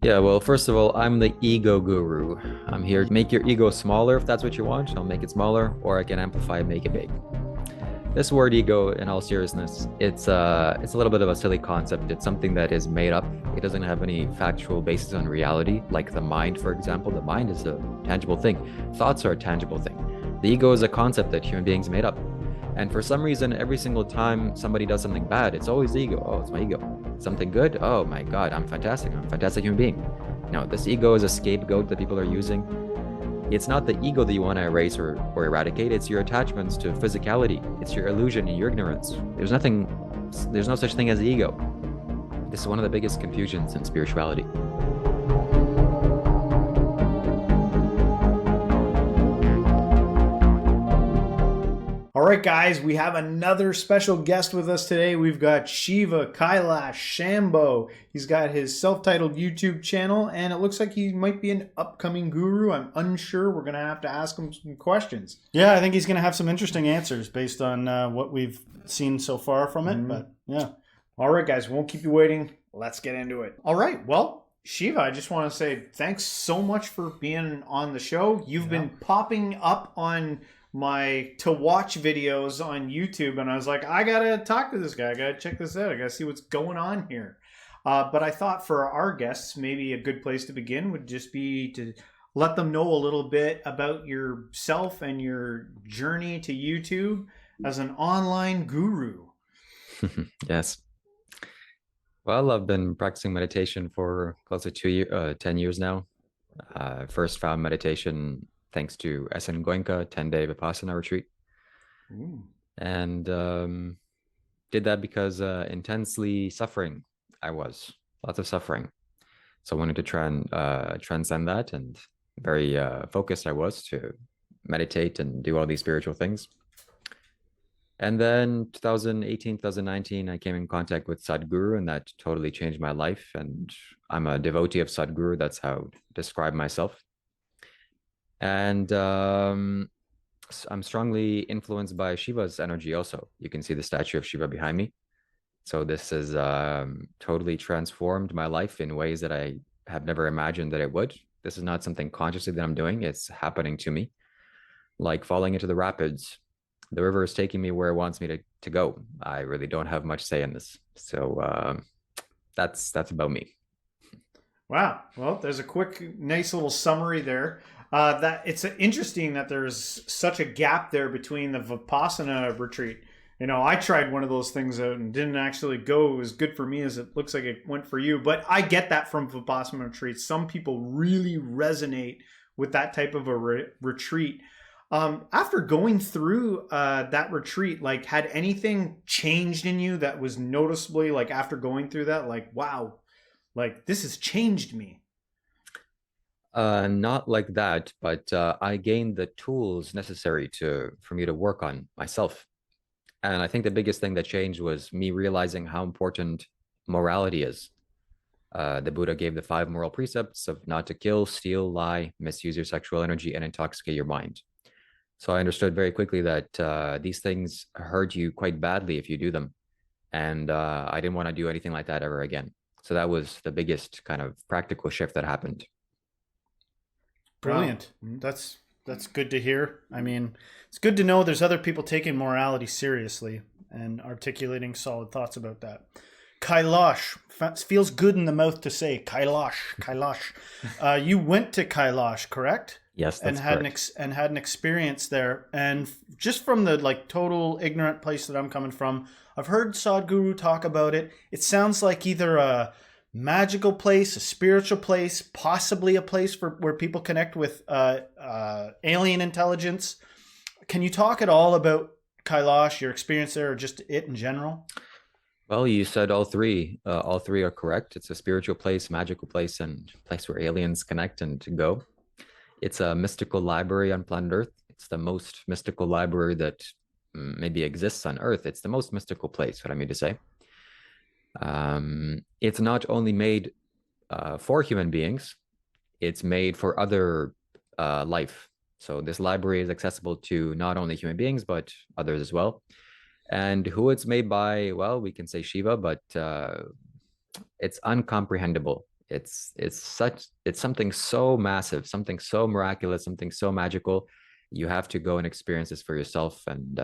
Yeah, well, first of all, I'm the ego guru. I'm here to make your ego smaller if that's what you want. I'll make it smaller, or I can amplify and make it big. This word ego, in all seriousness, it's a little bit of a silly concept. It's something that is made up. It doesn't have any factual basis on reality, like the mind, for example. The mind is a tangible thing. Thoughts are a tangible thing. The ego is a concept that human beings made up. And for some reason, every single time somebody does something bad, it's always the ego. Oh, it's my ego. Something good? Oh my God, I'm fantastic. I'm a fantastic human being. No, this ego is a scapegoat that people are using. It's not the ego that you want to erase or eradicate. It's your attachments to physicality. It's your illusion and your ignorance. There's no such thing as the ego. This is one of the biggest confusions in spirituality. All right, guys, we have another special guest with us today. We've got Shiva Kailash Shambho. He's got his self-titled YouTube channel, and it looks like he might be an upcoming guru. I'm unsure. We're going to have to ask him some questions. Yeah, I think he's going to have some interesting answers based on what we've seen so far from it. But yeah. All right, guys, won't keep you waiting. Let's get into it. All right, well, Shiva, I just want to say thanks so much for being on the show. You've been popping up on my to watch videos on YouTube, and I was like, I gotta talk to this guy. I gotta check this out. I gotta see what's going on here. But I thought for our guests, maybe a good place to begin would just be to let them know a little bit about yourself and your journey to YouTube as an online guru. Yes. Well, I've been practicing meditation for close to 10 years now. First found meditation thanks to SN Goenka 10-day Vipassana retreat. Ooh. And did that because intensely suffering I was. Lots of suffering. So I wanted to try and transcend that, and very focused I was to meditate and do all these spiritual things. And then 2018, 2019, I came in contact with Sadhguru, and that totally changed my life. And I'm a devotee of Sadhguru. That's how I describe myself. And I'm strongly influenced by Shiva's energy also. You can see the statue of Shiva behind me. So this has totally transformed my life in ways that I have never imagined that it would. This is not something consciously that I'm doing. It's happening to me. Like falling into the rapids. The river is taking me where it wants me to go. I really don't have much say in this. So that's about me. Wow. Well, there's a quick, nice little summary there. That it's interesting that there's such a gap there between the Vipassana retreat. You know, I tried one of those things out and didn't actually go as good for me as it looks like it went for you. But I get that from Vipassana retreats. Some people really resonate with that type of a retreat. After going through that retreat, like, had anything changed in you that was noticeably, like, after going through that, like, wow, like, this has changed me? Not like that, but I gained the tools necessary for me to work on myself. And I think the biggest thing that changed was me realizing how important morality is. The Buddha gave the 5 moral precepts of not to kill, steal, lie, misuse your sexual energy, and intoxicate your mind. So I understood very quickly that these things hurt you quite badly if you do them. And I didn't want to do anything like that ever again. So that was the biggest kind of practical shift that happened. Brilliant. Wow. That's good to hear. I mean, it's good to know there's other people taking morality seriously and articulating solid thoughts about that. Kailash. Feels good in the mouth to say. Kailash. You went to Kailash, correct? Yes, that's correct. And had an experience there. And just from the total ignorant place that I'm coming from, I've heard Sadhguru talk about it. It sounds like either a magical place, a spiritual place, possibly a place where people connect with alien intelligence. Can you talk at all about Kailash, your experience there, or just it in general? Well, you said all three. All three are correct. It's a spiritual place, magical place, and a place where aliens connect and to go. It's a mystical library on planet Earth. It's the most mystical library that maybe exists on Earth. It's the most mystical place, what I mean to say. It's not only made for human beings, it's made for other life. So this library is accessible to not only human beings, but others as well. And who it's made by, well, we can say Shiva, but it's uncomprehendable. It's something so massive, something so miraculous, something so magical. You have to go and experience this for yourself, and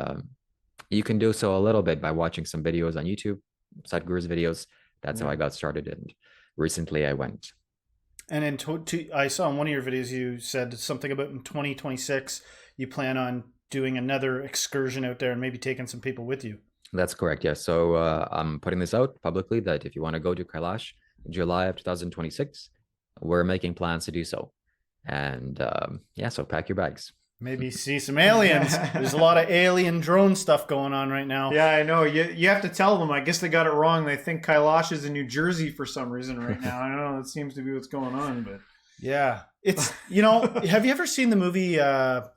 you can do so a little bit by watching some videos on YouTube, Sadhguru's videos. That's how I got started, and recently I went. And I saw in one of your videos you said something about in 2026 you plan on doing another excursion out there and maybe taking some people with you. That's correct. Yes. So I'm putting this out publicly that if you want to go to Kailash in July of 2026, we're making plans to do so. And yeah, so pack your bags. Maybe see some aliens. There's a lot of alien drone stuff going on right now. Yeah, I know. You have to tell them. I guess they got it wrong. They think Kailash is in New Jersey for some reason right now. I don't know. That seems to be what's going on. But yeah, it's, you know, have you ever seen the movie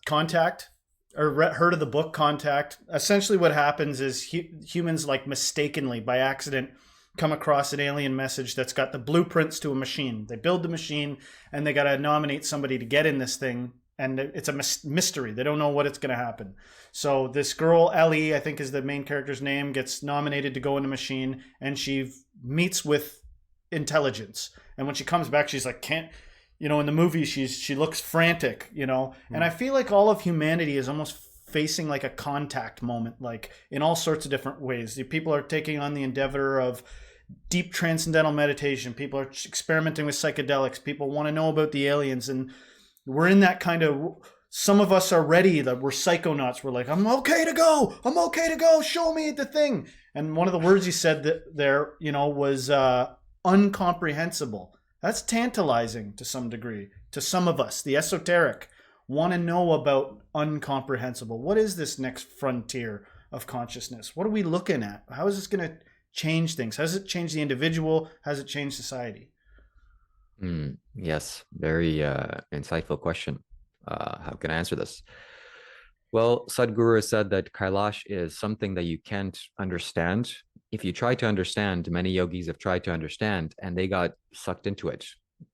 Contact or heard of the book Contact? Essentially what happens is humans like mistakenly by accident come across an alien message that's got the blueprints to a machine. They build the machine and they got to nominate somebody to get in this thing. And it's a mystery. They don't know what it's going to happen. So this girl, Ellie, I think is the main character's name, gets nominated to go in the machine, and she meets with intelligence. And when she comes back, she's like, can't, you know, in the movie, she looks frantic, you know. And I feel like all of humanity is almost facing like a contact moment, like in all sorts of different ways. People are taking on the endeavor of deep transcendental meditation. People are experimenting with psychedelics. People want to know about the aliens, and we're in that kind of, some of us are ready, that we're psychonauts. We're like, I'm okay to go. I'm okay to go. Show me the thing. And one of the words you said that there, you know, was uncomprehensible. That's tantalizing to some degree. To some of us, the esoteric, want to know about uncomprehensible. What is this next frontier of consciousness? What are we looking at? How is this going to change things? How does it change the individual? How does it change society? Yes, very insightful question. How can I answer this? Well, Sadhguru has said that Kailash is something that you can't understand. If you try to understand, many yogis have tried to understand and they got sucked into it.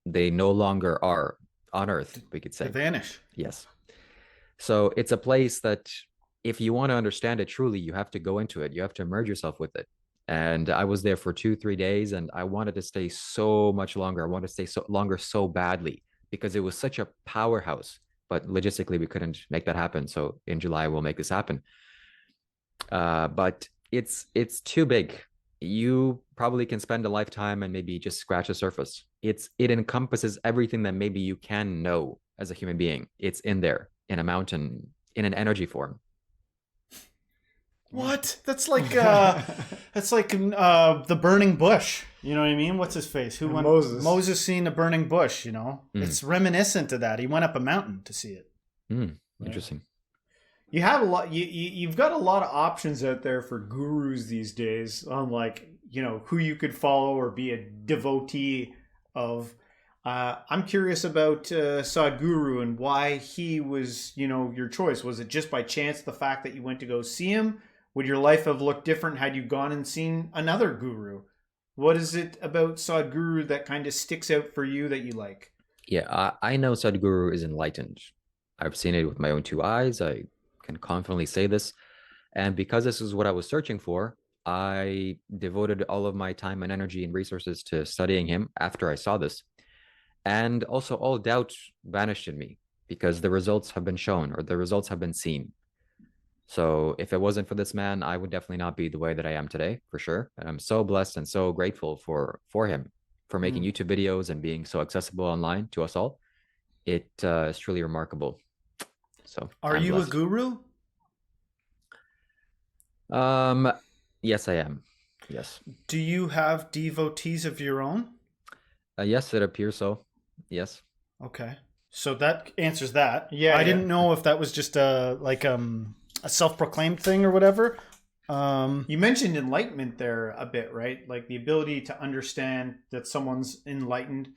They no longer are on earth, we could say. They vanish. Yes. So it's a place that if you want to understand it truly, you have to go into it. You have to immerse yourself with it. And I was there for 2-3 days and I wanted to stay so much longer. I wanted to stay longer so badly because it was such a powerhouse, but logistically we couldn't make that happen. So in July, we'll make this happen. But it's too big. You probably can spend a lifetime and maybe just scratch the surface. It encompasses everything that maybe you can know as a human being. It's in there, in a mountain, in an energy form. What? That's like the burning bush. You know what I mean? What's his face? Who went? Moses seeing the burning bush. You know, it's reminiscent of that. He went up a mountain to see it. Interesting. You have a lot. You've got a lot of options out there for gurus these days on, like, you know, who you could follow or be a devotee of. I'm curious about Sadhguru and why he was, you know, your choice. Was it just by chance the fact that you went to go see him? Would your life have looked different had you gone and seen another guru? What is it about Sadhguru that kind of sticks out for you that you like? Yeah, I know Sadhguru is enlightened. I've seen it with my own 2 eyes. I can confidently say this. And because this is what I was searching for, I devoted all of my time and energy and resources to studying him after I saw this. And also all doubt vanished in me because the results have been shown or the results have been seen. So if it wasn't for this man, I would definitely not be the way that I am today, for sure. And I'm so blessed and so grateful for him, for making YouTube videos and being so accessible online to us all. It is truly remarkable. So are you blessed. A guru? Yes, I am. Yes. Do you have devotees of your own? Yes, it appears so. Yes. Okay. So that answers that. Yeah. I didn't know if that was just a self-proclaimed thing or whatever. You mentioned enlightenment there a bit, right? Like the ability to understand that someone's enlightened,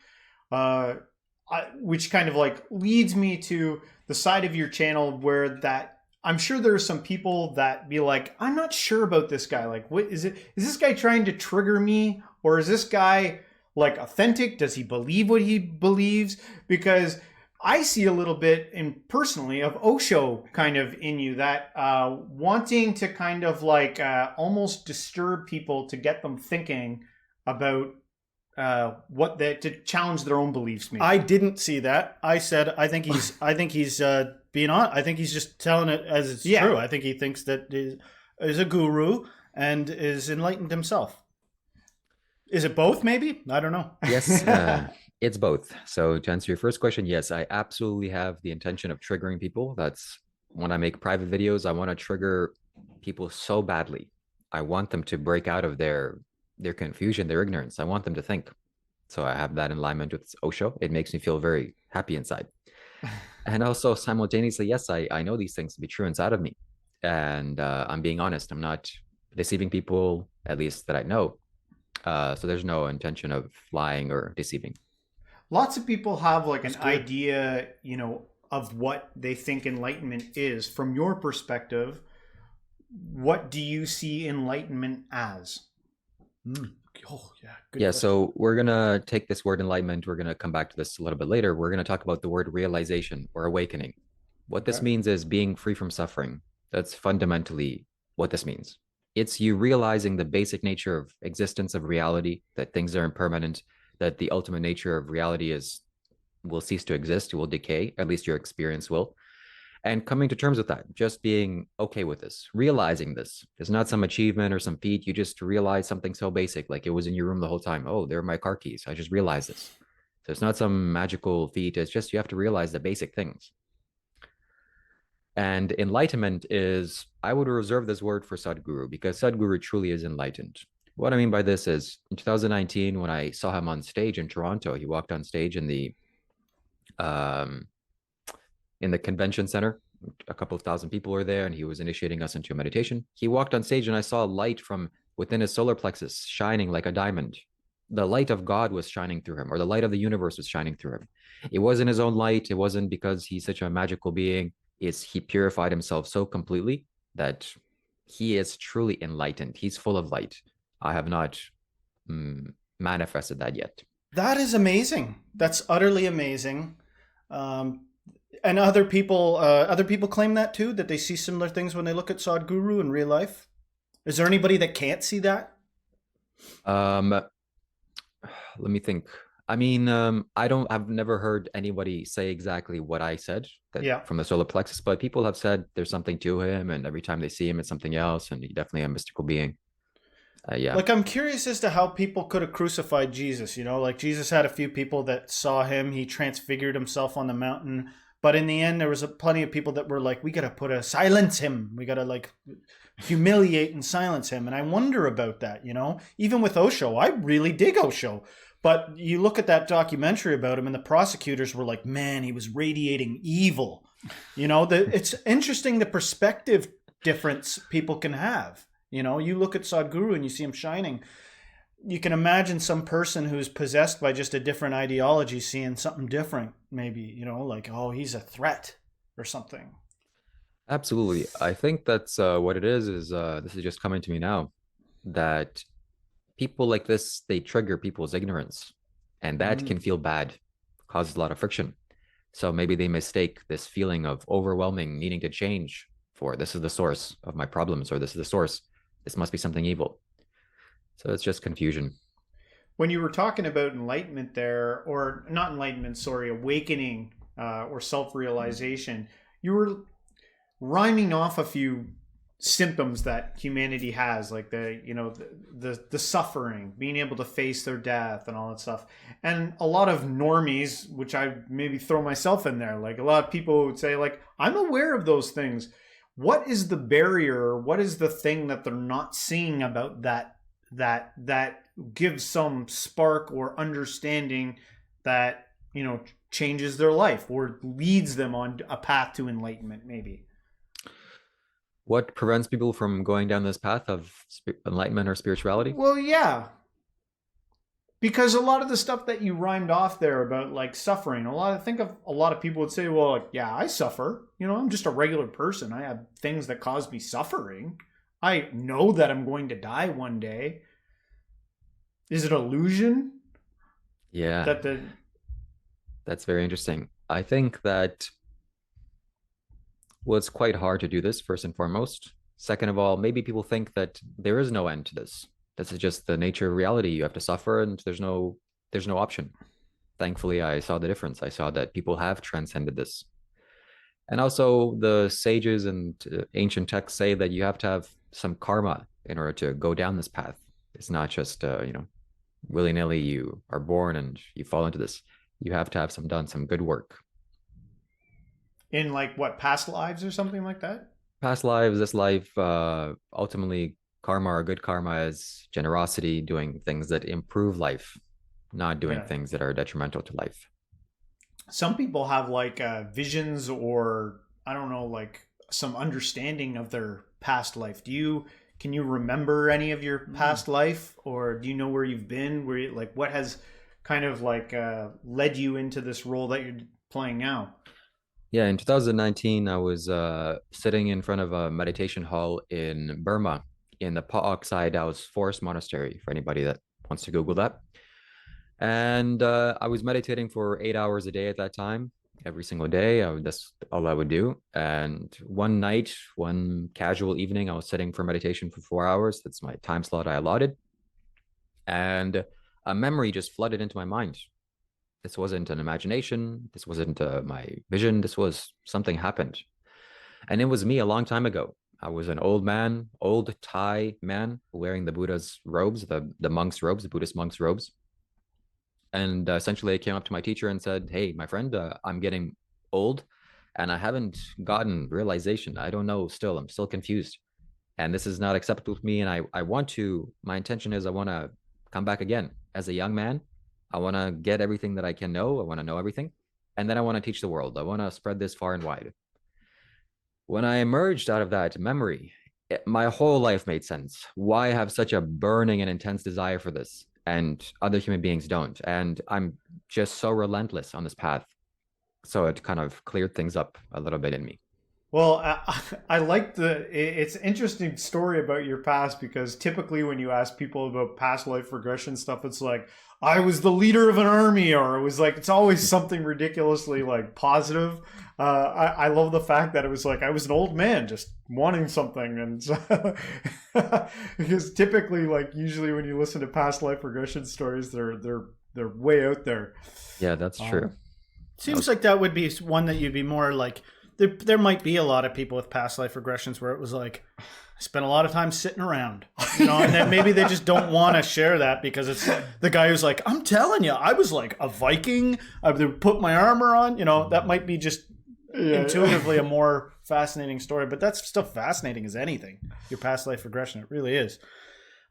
which kind of like leads me to the side of your channel where that I'm sure there are some people that be like, I'm not sure about this guy. Like, what is it? Is this guy trying to trigger me, or is this guy like authentic? Does he believe what he believes? Because I see a little bit personally of Osho kind of in you, that wanting to kind of like almost disturb people to get them thinking about to challenge their own beliefs. Maybe I didn't see that. I said I think he's being on. I think he's just telling it as it's true. I think he thinks that is a guru and is enlightened himself. Is it both? Maybe, I don't know. Yes, it's both. So to answer your first question, yes, I absolutely have the intention of triggering people. That's when I make private videos. I want to trigger people so badly. I want them to break out of their confusion, their ignorance. I want them to think. So I have that in alignment with Osho. It makes me feel very happy inside. And also simultaneously, yes, I know these things to be true inside of me. And I'm being honest. I'm not deceiving people, at least that I know. So there's no intention of lying or deceiving. Lots of people have like an idea, of what they think enlightenment is. From your perspective, what do you see enlightenment as? Oh, yeah. Good question. So we're going to take this word enlightenment. We're going to come back to this a little bit later. We're going to talk about the word realization or awakening. What this means is being free from suffering. That's fundamentally what this means. It's you realizing the basic nature of existence, of reality, that things are impermanent, that the ultimate nature of reality will cease to exist, will decay, at least your experience will. And coming to terms with that, just being okay with this, realizing this. It's not some achievement or some feat. You just realize something so basic, like it was in your room the whole time. Oh, there are my car keys. I just realized this. So it's not some magical feat. It's just you have to realize the basic things. And enlightenment is, I would reserve this word for Sadhguru because Sadhguru truly is enlightened. What I mean by this is in 2019, when I saw him on stage in Toronto, he walked on stage in the convention center. A couple of thousand people were there and he was initiating us into a meditation. He walked on stage and I saw a light from within his solar plexus shining like a diamond. The light of God was shining through him, or the light of the universe was shining through him. It wasn't his own light. It wasn't because he's such a magical being. He purified himself so completely that he is truly enlightened. He's full of light. I have not manifested that yet. That is amazing. That's utterly amazing. And other people claim that too, that they see similar things when they look at Sadhguru in real life. Is there anybody that can't see that? Let me think. I mean, I've never heard anybody say exactly what I said from the solar plexus, but people have said there's something to him, and every time they see him, it's something else, and he's definitely a mystical being. Like, I'm curious as to how people could have crucified Jesus. Like Jesus had a few people that saw him. He transfigured himself on the mountain. But in the end, there was plenty of people that were like, we got to silence him. We got to humiliate and silence him. And I wonder about that, even with Osho. I really dig Osho. But you look at that documentary about him and the prosecutors were like, man, he was radiating evil. It's interesting the perspective difference people can have. You look at Sadhguru and you see him shining. You can imagine some person who's possessed by just a different ideology seeing something different, maybe, like, oh, he's a threat or something. Absolutely. I think that's what it is this is just coming to me now, that people like this, they trigger people's ignorance, and that can feel bad, causes a lot of friction. So maybe they mistake this feeling of overwhelming needing to change for this is the source of my problems, or this is the source. This must be something evil. So it's just confusion. When you were talking about enlightenment there, or not enlightenment, sorry, awakening or self-realization, you were rhyming off a few symptoms that humanity has, like the suffering, being able to face their death and all that stuff. And a lot of normies, which I maybe throw myself in there, like a lot of people would say, like, I'm aware of those things. What is the barrier? What is the thing that they're not seeing about that gives some spark or understanding that, changes their life or leads them on a path to enlightenment, maybe? What prevents people from going down this path of enlightenment or spirituality? Well, yeah. Because a lot of the stuff that you rhymed off there about like suffering, I think of a lot of people would say, well, like, yeah, I suffer. I'm just a regular person. I have things that cause me suffering. I know that I'm going to die one day. Is it illusion? Yeah. That's very interesting. I think that it's quite hard to do this, first and foremost. Second of all, maybe people think that there is no end to this. This is just the nature of reality. You have to suffer and there's no there's no option. Thankfully, I saw the difference. I saw that people have transcended this. And also the sages and ancient texts say that you have to have some karma in order to go down this path. It's not just, willy-nilly you are born and you fall into this. You have to have some good work. In like what, past lives or something like that? Past lives, this life, ultimately karma or good karma is generosity, doing things that improve life, not doing things that are detrimental to life. Some people have like visions, or I don't know, like some understanding of their past life. Can you remember any of your past life, or do you know where you've been? Where like what has kind of like led you into this role that you're playing now? Yeah, in 2019, I was sitting in front of a meditation hall in Burma, in the Pa-Auk Dow's Forest Monastery, for anybody that wants to Google that. And I was meditating for 8 hours a day at that time, every single day. That's all I would do. And one night, one casual evening, I was sitting for meditation for 4 hours. That's my time slot I allotted. And a memory just flooded into my mind. This wasn't an imagination. This wasn't my vision. This was something happened. And it was me a long time ago. I was an old man, old Thai man wearing the Buddha's robes, the monks' robes, the Buddhist monks' robes. And essentially, I came up to my teacher and said, "Hey, my friend, I'm getting old and I haven't gotten realization. I don't know still. I'm still confused. And this is not acceptable to me. And my intention is I want to come back again as a young man. I want to get everything that I can know. I want to know everything. And then I want to teach the world. I want to spread this far and wide." When I emerged out of that memory, my whole life made sense. Why have such a burning and intense desire for this? And other human beings don't. And I'm just so relentless on this path. So it kind of cleared things up a little bit in me. Well, I like it's an interesting story about your past, because typically when you ask people about past life regression stuff, it's like, I was the leader of an army, or it was like, it's always something ridiculously like positive. I love the fact that it was like, I was an old man just wanting something. And so, because typically, like usually when you listen to past life regression stories, they're way out there. Yeah, that's true. Seems like that would be one that you'd be more like, there might be a lot of people with past life regressions where it was like, I spent a lot of time sitting around, and then maybe they just don't want to share that because it's the guy who's like, I'm telling you, I was like a Viking. I would put my armor on, that might be just intuitively a more fascinating story, but that's still fascinating as anything. Your past life regression, it really is.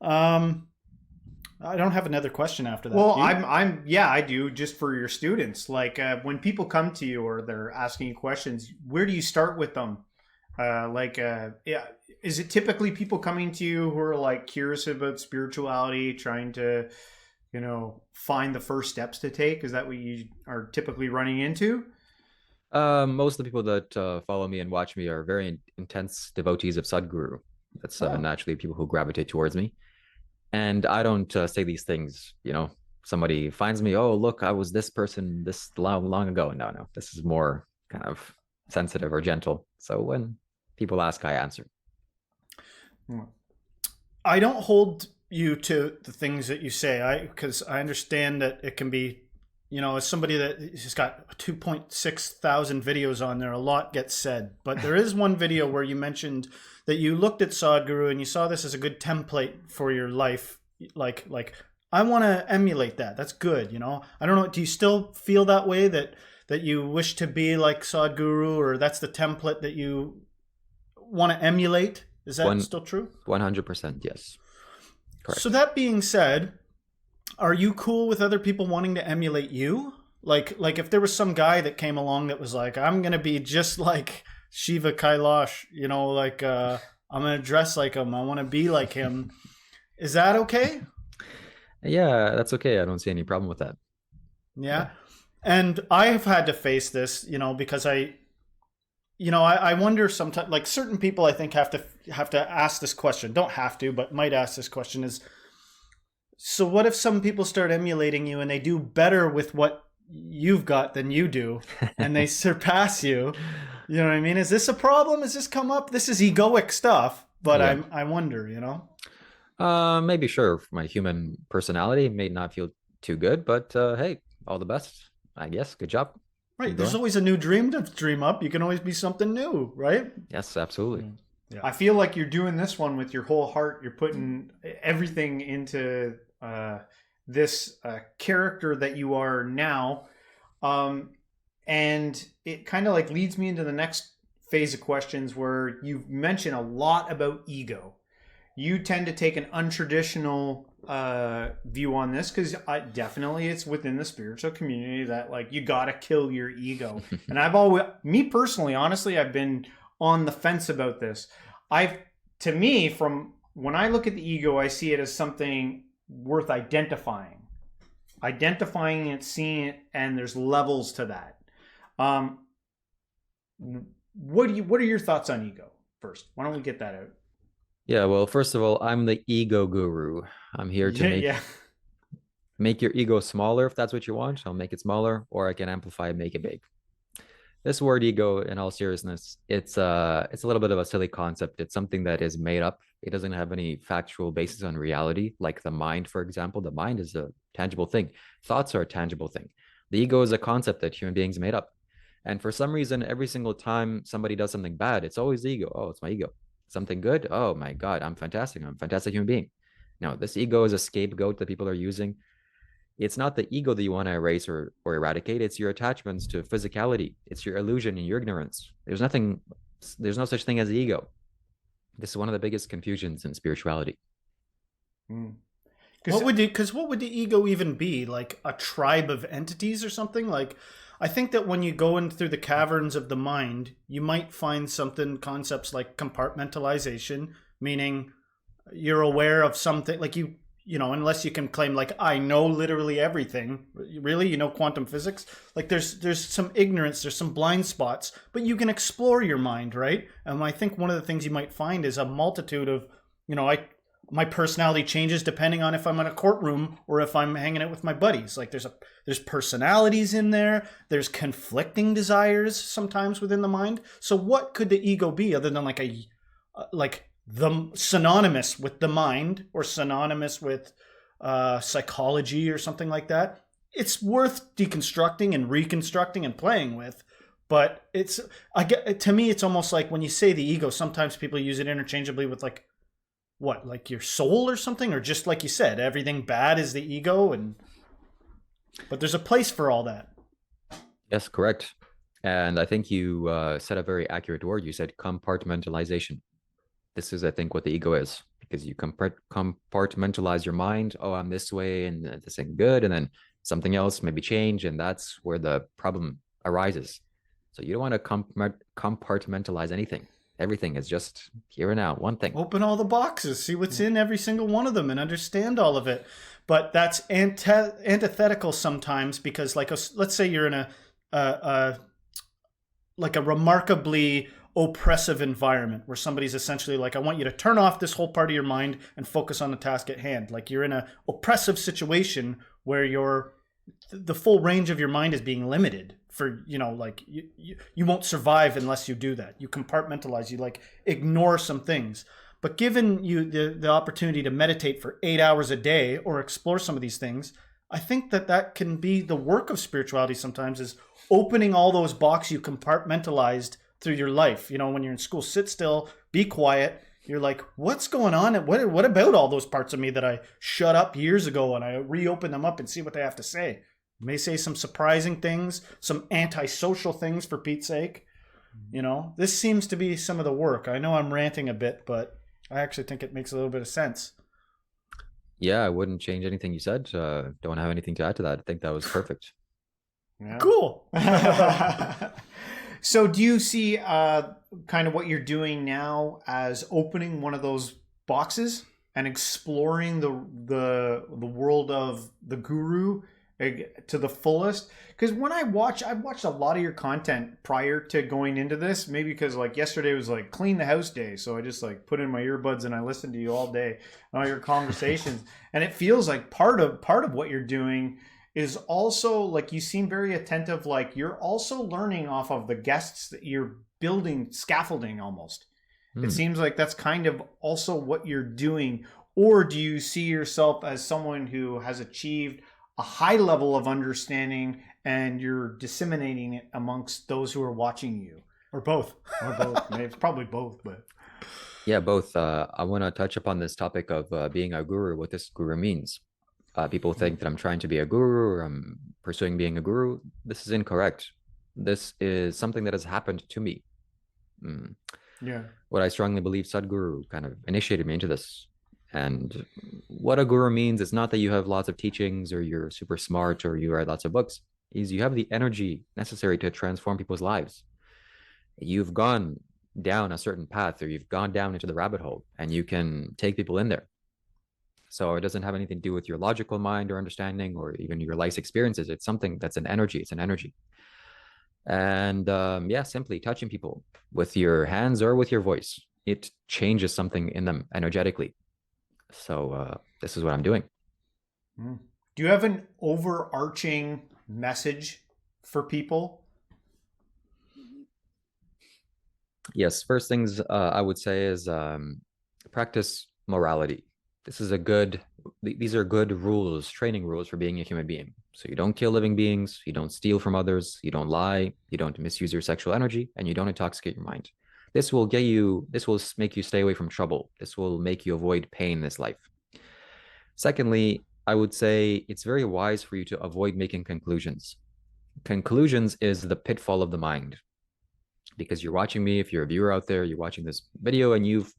I don't have another question after that. Well, I do, just for your students. Like when people come to you or they're asking you questions, where do you start with them? Is it typically people coming to you who are like curious about spirituality, trying to, find the first steps to take? Is that what you are typically running into? Most of the people that follow me and watch me are very intense devotees of Sadhguru. That's naturally people who gravitate towards me. And I don't say these things, somebody finds me, oh, look, I was this person this long ago. No, this is more kind of sensitive or gentle. So when people ask, I answer. I don't hold you to the things that you say, because I understand that it can be, as somebody that has got 2.6 thousand videos on there, a lot gets said. But there is one video where you mentioned that you looked at Sadhguru and you saw this as a good template for your life. Like I want to emulate that. That's good. I don't know. Do you still feel that way, that you wish to be like Sadhguru, or that's the template that you want to emulate? Is that still true? 100%. Yes. Correct. So that being said, are you cool with other people wanting to emulate you? Like if there was some guy that came along that was like, I'm going to be just like Shiva Kailash, I'm going to dress like him. I want to be like him. Is that okay? Yeah, that's okay. I don't see any problem with that. Yeah. And I have had to face this, because I wonder sometimes, like certain people I think have to ask this question. Don't have to, but might ask this question is, so what if some people start emulating you and they do better with what you've got than you do, and they surpass you? You know what I mean? Is this a problem? Has this come up? This is egoic stuff, but yeah. I wonder, Maybe, sure. My human personality may not feel too good, but hey, all the best, I guess. Good job. Right. Keep There's going. always a new dream to dream up. You can always be something new, right? Yes, absolutely. Yeah. I feel like you're doing this one with your whole heart. You're putting everything into this character that you are now. And it kind of like leads me into the next phase of questions where you've mentioned a lot about ego. You tend to take an untraditional view on this because definitely it's within the spiritual community that like you got to kill your ego. And I've always, me personally, honestly, I've been on the fence about this. To me, from when I look at the ego, I see it as something worth identifying it, seeing it, and there's levels to that. What are your thoughts on ego first? Why don't we get that out? Yeah, well, first of all, I'm the ego guru. I'm here to make your ego smaller if that's what you want. I'll make it smaller, or I can amplify and make it big. This word ego, in all seriousness, it's a little bit of a silly concept. It's something that is made up. It doesn't have any factual basis on reality, like the mind, for example. The mind is a tangible thing. Thoughts are a tangible thing. The ego is a concept that human beings made up. And for some reason, every single time somebody does something bad, it's always the ego. Oh, it's my ego. Something good. Oh my God, I'm fantastic. I'm a fantastic human being. No, this ego is a scapegoat that people are using. It's not the ego that you want to erase or eradicate. It's your attachments to physicality. It's your illusion and your ignorance. There's no such thing as the ego. This is one of the biggest confusions in spirituality. What would the ego even be? Like a tribe of entities or something? Like, I think that when you go in through the caverns of the mind, you might find concepts like compartmentalization, meaning you're aware of something, like you know, unless you can claim like, I know literally everything. Really? You know quantum physics? Like there's some ignorance, there's some blind spots, but you can explore your mind, right? And I think one of the things you might find is a multitude of, you know, my personality changes depending on if I'm in a courtroom or if I'm hanging out with my buddies. Like there's personalities in there. There's conflicting desires sometimes within the mind. So what could the ego be other than like the synonymous with the mind or synonymous with psychology or something like that? It's worth deconstructing and reconstructing and playing with. But to me, it's almost like when you say the ego, sometimes people use it interchangeably with like, what, like your soul or something? Or just like you said, everything bad is the ego, but there's a place for all that. Yes, correct. And I think you said a very accurate word. You said compartmentalization. This is, I think, what the ego is, because you compartmentalize your mind. Oh, I'm this way and this ain't good. And then something else maybe change. And that's where the problem arises. So you don't want to compartmentalize anything. Everything is just here and now, one thing. Open all the boxes, see what's in every single one of them and understand all of it. But that's antithetical sometimes because, like, let's say you're in a remarkably oppressive environment where somebody's essentially like, I want you to turn off this whole part of your mind and focus on the task at hand. Like you're in an oppressive situation where the full range of your mind is being limited for, you know, like you won't survive unless you do that. You compartmentalize, you like ignore some things. But given you the opportunity to meditate for 8 hours a day or explore some of these things, I think that can be the work of spirituality sometimes, is opening all those boxes you compartmentalized through your life. You know, when you're in school, sit still, be quiet. You're like, what's going on? What about all those parts of me that I shut up years ago, and I reopen them up and see what they have to say? You may say some surprising things, some antisocial things, for Pete's sake. You know, this seems to be some of the work. I know I'm ranting a bit, but I actually think it makes a little bit of sense. Yeah, I wouldn't change anything you said. Don't have anything to add to that. I think that was perfect. Yeah. Cool. So do you see kind of what you're doing now as opening one of those boxes and exploring the world of the guru to the fullest? Because when I've watched a lot of your content prior to going into this, maybe because like yesterday was like clean the house day, so I just like put in my earbuds and I listened to you all day, all your conversations, and it feels like part of what you're doing is also like you seem very attentive, like you're also learning off of the guests that you're building, scaffolding almost. It seems like that's kind of also what you're doing. Or do you see yourself as someone who has achieved a high level of understanding and you're disseminating it amongst those who are watching you? Or both. Or both. It's probably both, but Yeah, both. I want to touch upon this topic of being a guru, what this guru means. People think that I'm trying to be a guru or I'm pursuing being a guru. This is incorrect. This is something that has happened to me. yeah. What I strongly believe, Sadhguru kind of initiated me into this. And what a guru means is not that you have lots of teachings or you're super smart or you write lots of books, is you have the energy necessary to transform people's lives. You've gone down a certain path or you've gone down into the rabbit hole and you can take people in there. So it doesn't have anything to do with your logical mind or understanding or even your life's experiences. It's something that's an energy. It's an energy. And yeah, simply touching people with your hands or with your voice, it changes something in them energetically. So this is what I'm doing. Do you have an overarching message for people? Yes, first things I would say is practice morality. This is these are good rules, training rules for being a human being. So you don't kill living beings, you don't steal from others, you don't lie, you don't misuse your sexual energy, and you don't intoxicate your mind. This will make you stay away from trouble. This will make you avoid pain in this life. Secondly, I would say it's very wise for you to avoid making conclusions. Conclusions is the pitfall of the mind. Because you're watching me, if you're a viewer out there, you're watching this video and you've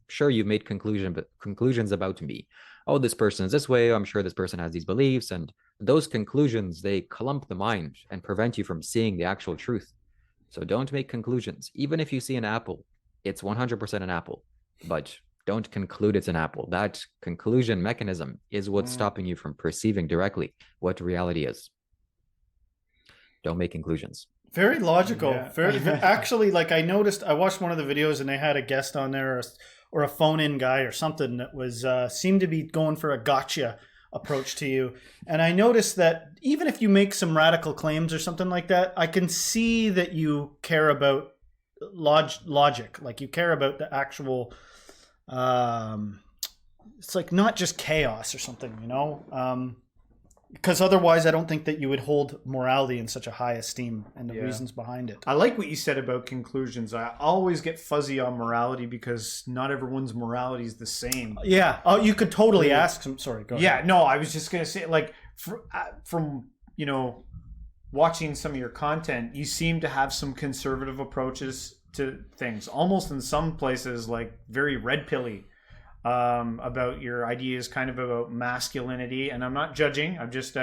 made conclusions about me. Oh, this person is this way. I'm sure this person has these beliefs. And those conclusions, they clump the mind and prevent you from seeing the actual truth. So don't make conclusions. Even if you see an apple, it's 100% an apple, but don't conclude it's an apple. That conclusion mechanism is what's stopping you from perceiving directly what reality is. Don't make conclusions. Very logical. Yeah. Actually, like I watched one of the videos and they had a guest on there or a phone-in guy or something that was seemed to be going for a gotcha approach to you. And I noticed that even if you make some radical claims or something like that, I can see that you care about logic. Like you care about the actual, it's like not just chaos or something, you know? Because otherwise I don't think that you would hold morality in such a high esteem and the reasons behind it. I like what you said about conclusions. I always get fuzzy on morality because not everyone's morality is the same. Yeah. Oh, you could totally ask some. Sorry, go ahead. Yeah, no, I was just going to say, like, from, you know, watching some of your content, you seem to have some conservative approaches to things. Almost in some places, like, very red pilly. About your ideas, kind of about masculinity, and I'm not judging. I'm just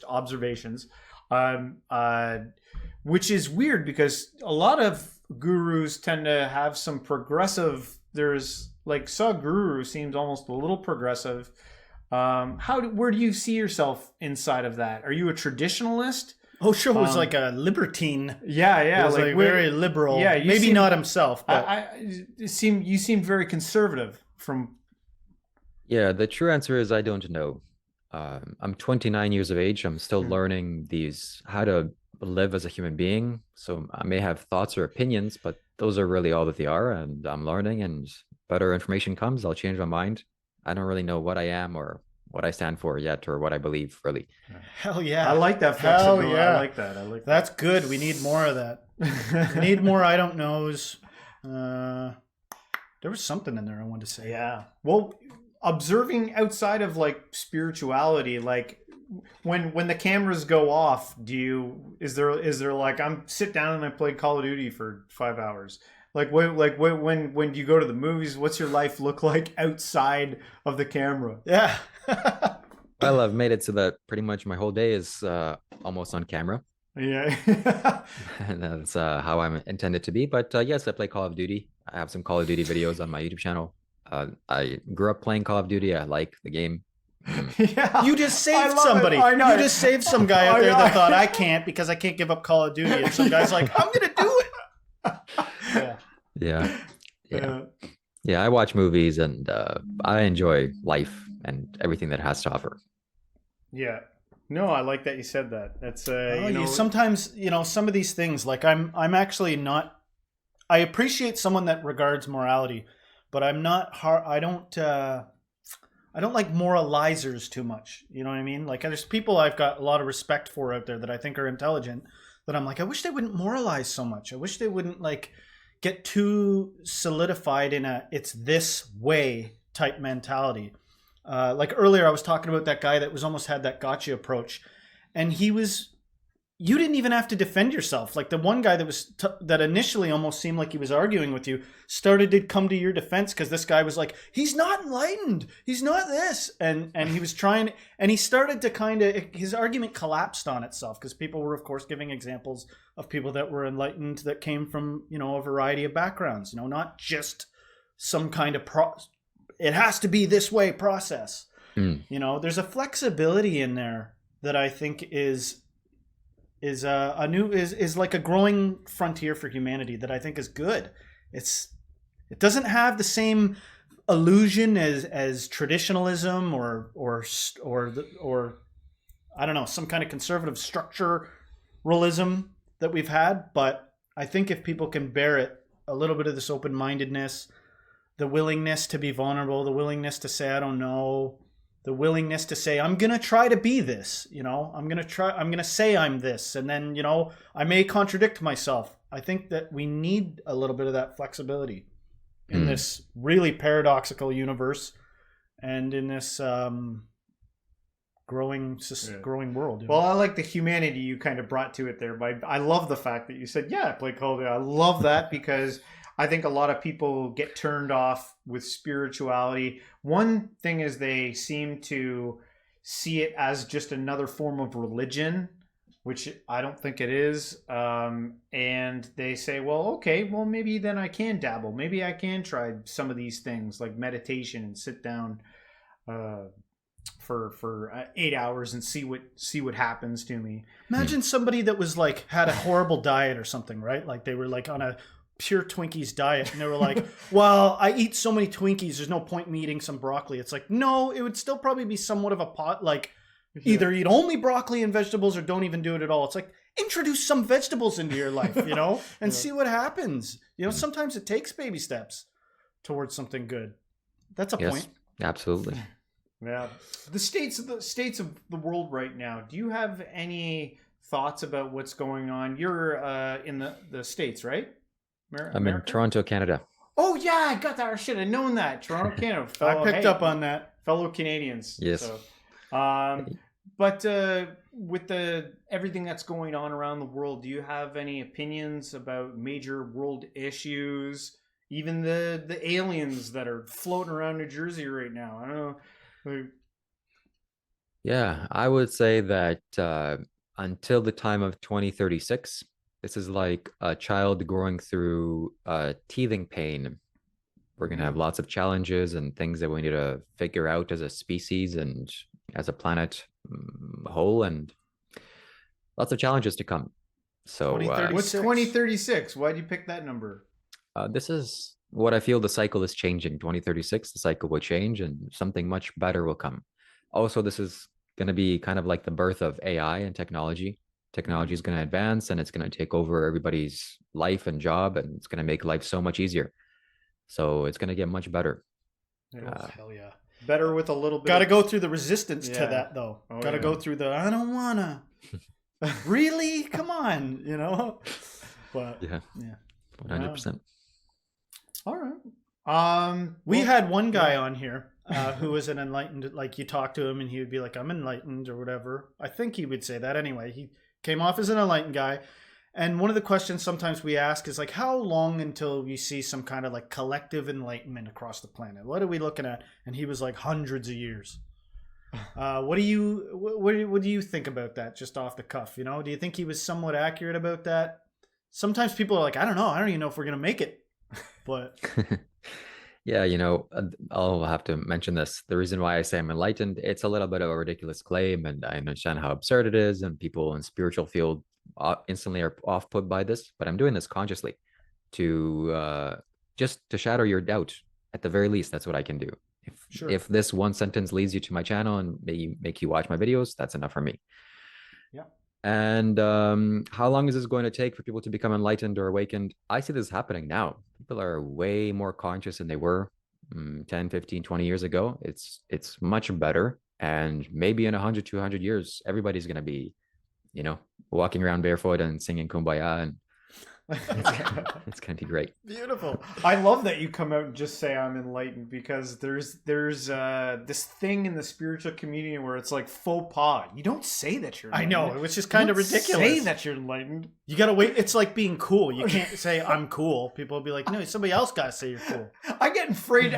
observations, which is weird because a lot of gurus tend to have some progressive. There's like Sadhguru seems almost a little progressive. Where do you see yourself inside of that? Are you a traditionalist? Osho was like a libertine. Yeah. He was like very liberal. Yeah, maybe not himself, but you seem very conservative from. Yeah, the true answer is I don't know. I'm 29 years of age. I'm still learning how to live as a human being. So I may have thoughts or opinions, but those are really all that they are. And I'm learning, and better information comes, I'll change my mind. I don't really know what I am or what I stand for yet or what I believe, really. Hell yeah. I like that flexibility. Hell yeah. I like that. That's good. We need more of that. We need more I don't knows. There was something in there I wanted to say. Yeah. Well, observing outside of like spirituality, like when the cameras go off, is there like I'm sit down and I play Call of Duty for 5 hours? When you go to the movies, what's your life look like outside of the camera? Yeah. Well, I've made it so that pretty much my whole day is almost on camera. Yeah. And that's how I'm intended to be. But yes, I play Call of Duty. I have some Call of Duty videos on my YouTube channel. I grew up playing Call of Duty. I like the game. Yeah, you just saved somebody. I know. You just saved some guy out there that thought I can't because I can't give up Call of Duty, and some guy's like, I'm gonna do it. Yeah. I watch movies and I enjoy life and everything that it has to offer. Yeah. No, I like that you said that. That's sometimes some of these things. Like I'm actually not. I appreciate someone that regards morality. But I'm not hard. I I don't like moralizers too much. You know what I mean? Like there's people I've got a lot of respect for out there that I think are intelligent, that I'm like, I wish they wouldn't moralize so much. I wish they wouldn't like get too solidified in a it's this way type mentality. Like earlier I was talking about that guy that was almost had that gotcha approach, and you didn't even have to defend yourself. Like the one guy that was that initially almost seemed like he was arguing with you started to come to your defense, because this guy was like, he's not enlightened, he's not this, and he was trying, and he started to kind of, his argument collapsed on itself, because people were of course giving examples of people that were enlightened that came from, you know, a variety of backgrounds, you know, not just some kind of it has to be this way process. You know, there's a flexibility in there that I think is like a growing frontier for humanity that I think is good. It doesn't have the same illusion as traditionalism or I don't know, some kind of conservative structuralism that we've had, but I think if people can bear it, a little bit of this open-mindedness, the willingness to be vulnerable, the willingness to say I don't know, the willingness to say, I'm going to try to be this, you know, I'm going to say I'm this, and then, you know, I may contradict myself. I think that we need a little bit of that flexibility in this really paradoxical universe and in this growing world. You know? Well, I like the humanity you kind of brought to it there. I love the fact that you said, yeah, I play Call of Duty. I love that because I think a lot of people get turned off with spirituality. One thing is they seem to see it as just another form of religion, which I don't think it is. And they say, well, okay, well, maybe then I can dabble. Maybe I can try some of these things like meditation and sit down for 8 hours and see what happens to me. Imagine somebody that was like, had a horrible diet or something, right? Like they were like on a pure Twinkies diet, and they were like, well, I eat so many Twinkies, there's no point in me eating some broccoli. It's like, no, it would still probably be somewhat of a pot, like either eat only broccoli and vegetables or don't even do it at all. It's like, introduce some vegetables into your life, you know, and see what happens. You know, sometimes it takes baby steps towards something good. That's a point. Absolutely. Yeah. The states of the world right now, do you have any thoughts about what's going on? You're in the States, right? I'm in Toronto, Canada. Oh yeah, I got that. I should have known that. Toronto, Canada. I picked up on that. Fellow Canadians. Yes. So, but with everything that's going on around the world, do you have any opinions about major world issues? Even the aliens that are floating around New Jersey right now. I don't know. Yeah, I would say that until the time of 2036, this is like a child growing through teething pain. We're going to have lots of challenges and things that we need to figure out as a species and as a planet whole, and lots of challenges to come. So what's 2036? Why did you pick that number? This is what I feel the cycle is changing. 2036, the cycle will change and something much better will come. Also, this is going to be kind of like the birth of AI and technology. Technology is going to advance and it's going to take over everybody's life and job, and it's going to make life so much easier. So it's going to get much better. Hell yeah. Better with a little bit. Got to go through the resistance to that, though. Got to go through the, I don't want to. Really? Come on, you know? But yeah. 100%. All right. We had one guy on here who was an enlightened, like you talk to him and he would be like, I'm enlightened or whatever. I think he would say that anyway. He came off as an enlightened guy. And one of the questions sometimes we ask is like, how long until we see some kind of like collective enlightenment across the planet? What are we looking at? And he was like hundreds of years. What do you think about that just off the cuff? You know, do you think he was somewhat accurate about that? Sometimes people are like, I don't know. I don't even know if we're going to make it. But yeah, you know, I'll have to mention this. The reason why I say I'm enlightened, it's a little bit of a ridiculous claim, and I understand how absurd it is, and people in spiritual field instantly are off put by this, but I'm doing this consciously to just to shadow your doubt. At the very least, that's what I can do. If this one sentence leads you to my channel and make you watch my videos, that's enough for me. Yeah. And how long is this going to take for people to become enlightened or awakened? I see this happening now. People are way more conscious than they were 10, 15, 20 years ago. It's much better. And maybe in 100, 200 years, everybody's going to be, walking around barefoot and singing Kumbaya, and it's going to be great. Beautiful. I love that you come out and just say I'm enlightened, because there's this thing in the spiritual community where it's like faux pas. You don't say that you're enlightened. I know, which is kind of ridiculous. Say that you're enlightened. You gotta wait. It's like being cool. You can't say I'm cool. People will be like, no, somebody else gotta say you're cool. I get afraid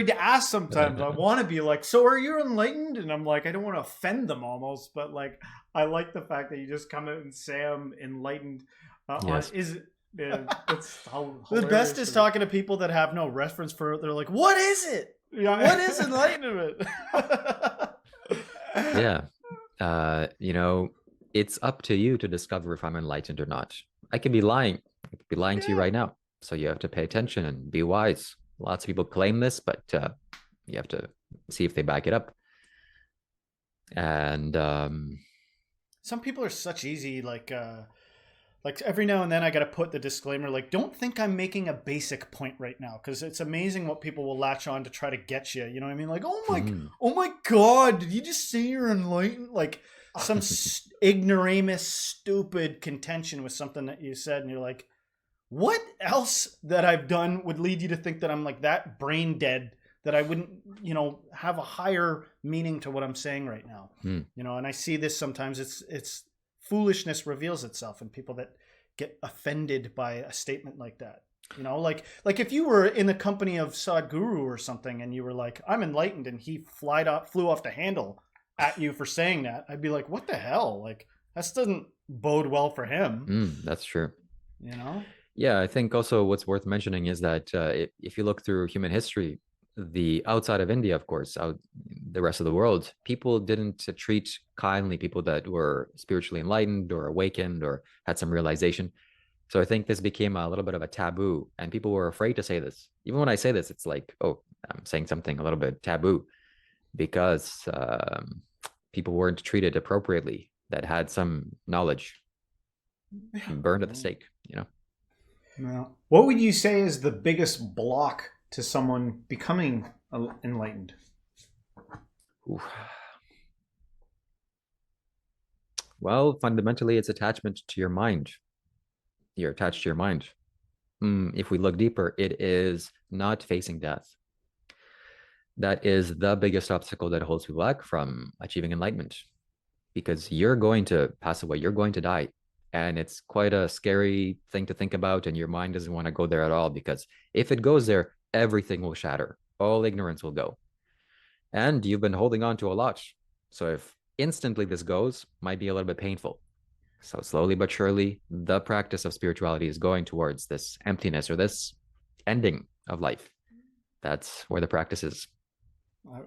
to ask sometimes. I want to be like, so are you enlightened? And I'm like, I don't want to offend them almost, but like, I like the fact that you just come out and say I'm enlightened. Yes. It's The best is talking to people that have no reference for it. They're like, what is it? Yeah. What is enlightenment? Yeah. It's up to you to discover if I'm enlightened or not. I could be lying. I could be lying to you right now. So you have to pay attention and be wise. Lots of people claim this, but you have to see if they back it up. And some people are such easy, like every now and then I got to put the disclaimer, like, don't think I'm making a basic point right now, because it's amazing what people will latch on to try to get you. You know what I mean? Like, oh my God, did you just say you're enlightened? Like some ignoramus, stupid contention with something that you said, and you're like, what else that I've done would lead you to think that I'm like that brain dead, that I wouldn't, have a higher meaning to what I'm saying right now. And I see this sometimes. It's foolishness reveals itself in people that get offended by a statement like that. Like if you were in the company of Sadhguru or something and you were like, I'm enlightened, and he flew off the handle at you for saying that, I'd be like, what the hell? Like, that doesn't bode well for him. That's true. Yeah, I think also what's worth mentioning is that if you look through human history, the outside of India, of course, the rest of the world, people didn't treat kindly people that were spiritually enlightened or awakened or had some realization. So I think this became a little bit of a taboo, and people were afraid to say this. Even when I say this, it's like, oh, I'm saying something a little bit taboo, because people weren't treated appropriately that had some knowledge, burned at the stake, Now, what would you say is the biggest block to someone becoming enlightened? Ooh. Well, fundamentally, it's attachment to your mind. You're attached to your mind. If we look deeper, it is not facing death. That is the biggest obstacle that holds people back from achieving enlightenment, because you're going to pass away. You're going to die. And it's quite a scary thing to think about, and your mind doesn't want to go there at all, because if it goes there, everything will shatter. All ignorance will go. And you've been holding on to a lot. So if instantly this goes, might be a little bit painful. So slowly but surely, the practice of spirituality is going towards this emptiness or this ending of life. That's where the practice is.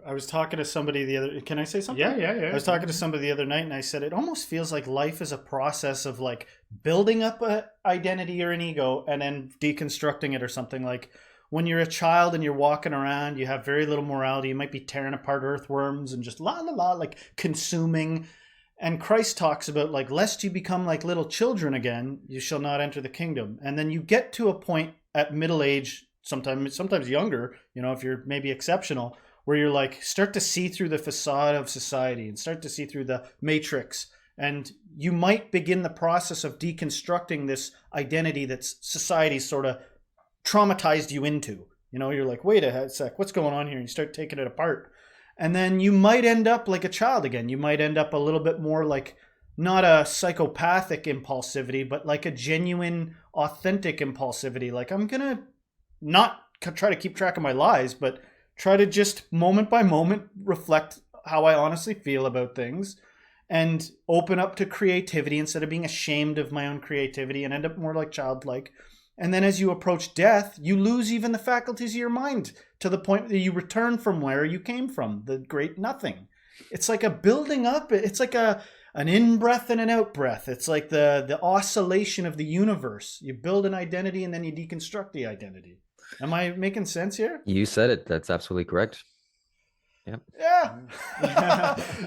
I was talking to somebody can I say something? Yeah. I was talking to somebody the other night, and I said, it almost feels like life is a process of like building up an identity or an ego and then deconstructing it or something. Like when you're a child and you're walking around, you have very little morality. You might be tearing apart earthworms and just like consuming. And Christ talks about like, lest you become like little children again, you shall not enter the kingdom. And then you get to a point at middle age, sometimes younger, if you're maybe exceptional, where you're like, start to see through the facade of society and start to see through the matrix. And you might begin the process of deconstructing this identity that society sort of traumatized you into. You're like, wait a sec, what's going on here? And you start taking it apart. And then you might end up like a child again. You might end up a little bit more like, not a psychopathic impulsivity, but like a genuine, authentic impulsivity. Like, I'm going to not try to keep track of my lies, but try to just moment by moment reflect how I honestly feel about things and open up to creativity instead of being ashamed of my own creativity, and end up more like childlike. And then as you approach death, you lose even the faculties of your mind to the point that you return from where you came from, the great nothing. It's like a building up. It's like an in-breath and an out-breath. It's like the oscillation of the universe. You build an identity and then you deconstruct the identity. Am I making sense here? You said it. That's absolutely correct. Yep. Yeah.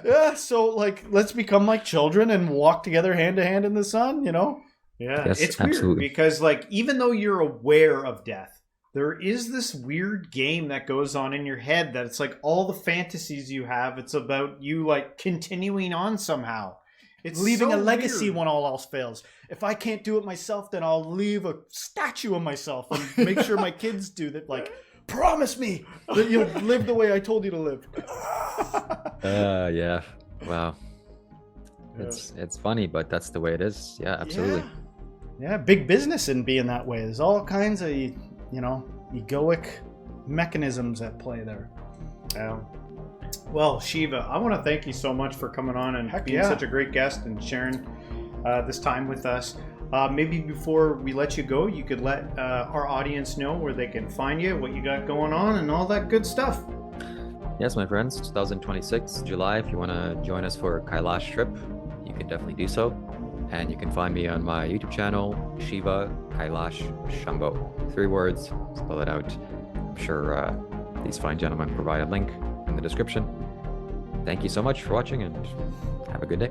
Yeah. So like, let's become like children and walk together hand to hand in the sun, Yeah. Yes, it's weird absolutely. because like, even though you're aware of death, there is this weird game that goes on in your head that it's like all the fantasies you have, it's about you like continuing on somehow. It's leaving so a legacy weird. when all else fails. If I can't do it myself, then I'll leave a statue of myself and make sure my kids do that. Like, promise me that you'll live the way I told you to live. Yeah. Wow. It's funny, but that's the way it is. Yeah, absolutely. Yeah, big business in being that way. There's all kinds of, egoic mechanisms at play there. Yeah. Well, Shiva, I want to thank you so much for coming on and being such a great guest and sharing this time with us. Maybe before we let you go, you could let our audience know where they can find you, what you got going on, and all that good stuff. Yes, my friends, 2026, July, if you want to join us for a Kailash trip, you can definitely do so. And you can find me on my YouTube channel, Shiva Kailash Shambho. 3 words, spell it out. I'm sure these fine gentlemen provide a link in the description. Thank you so much for watching and have a good day.